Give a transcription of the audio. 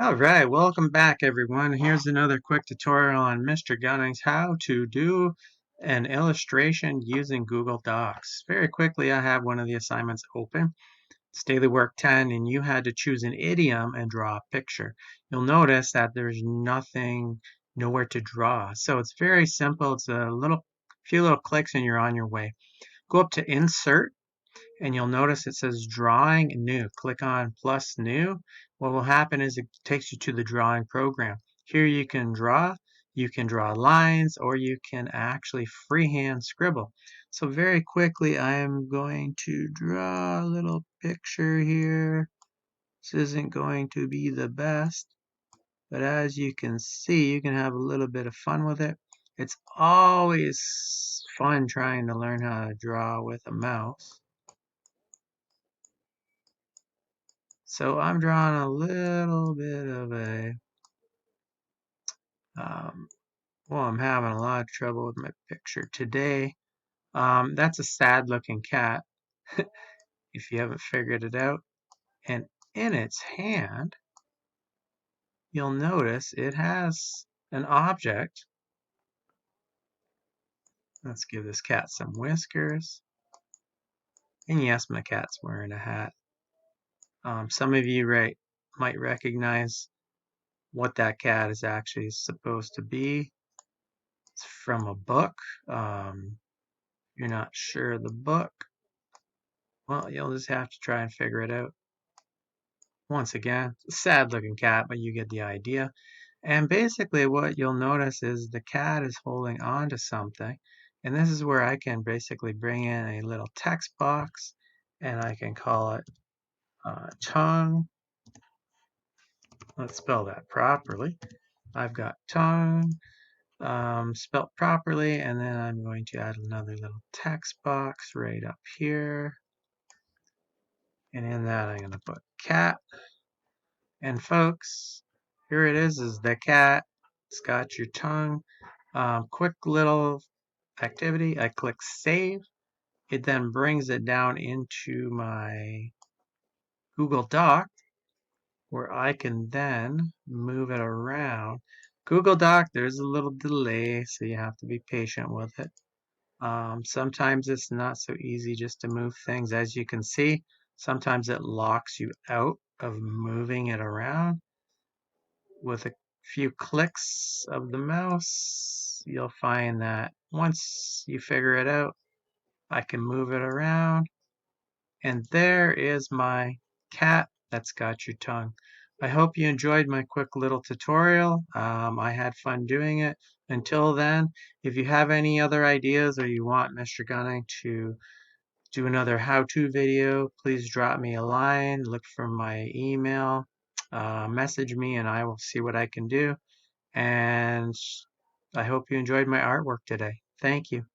All right, welcome back everyone. Here's another quick tutorial on Mr. Gunning's how to do an illustration using Google Docs. Very quickly, I have one of the assignments open. It's daily work 10 and you had to choose an idiom and draw a picture. You'll notice that there's nowhere to draw. So it's very simple. It's a few little clicks and you're on your way. Go up to Insert and you'll notice it says drawing new. Click on plus new. What will happen is it takes you to the drawing program. Here you can draw lines, or you can actually freehand scribble. So very quickly I'm going to draw a little picture here. This isn't going to be the best, but as you can see, you can have a little bit of fun with it. It's always fun trying to learn how to draw with a mouse. So I'm drawing a little bit of um, I'm having a lot of trouble with my picture today. That's a sad looking cat, if you haven't figured it out. And in its hand, you'll notice it has an object. Let's give this cat some whiskers. And yes, my cat's wearing a hat. Some of you might recognize what that cat is actually supposed to be. It's from a book. You're not sure of the book, well, you'll just have to try and figure it out. Once again, it's a sad looking cat, but you get the idea. And basically what you'll notice is the cat is holding on to something. And this is where I can basically bring in a little text box and I can call it tongue. Let's spell that properly. I've got tongue spelled properly, and then I'm going to add another little text box right up here. And in that, I'm going to put cat. And folks, here it is the cat. It's got your tongue. Quick little activity. I click save. It then brings it down into my Google Doc, where I can then move it around. Google Doc, there's a little delay, so you have to be patient with it. Sometimes it's not so easy just to move things. As you can see, sometimes it locks you out of moving it around. With a few clicks of the mouse, you'll find that once you figure it out, I can move it around. And there is my cat that's got your tongue. I hope you enjoyed my quick little tutorial. I had fun doing it. Until then, if you have any other ideas or you want Mr. Gunning to do another how-to video, please drop me a line, look for my email, message me, and I will see what I can do. And I hope you enjoyed my artwork today. Thank you.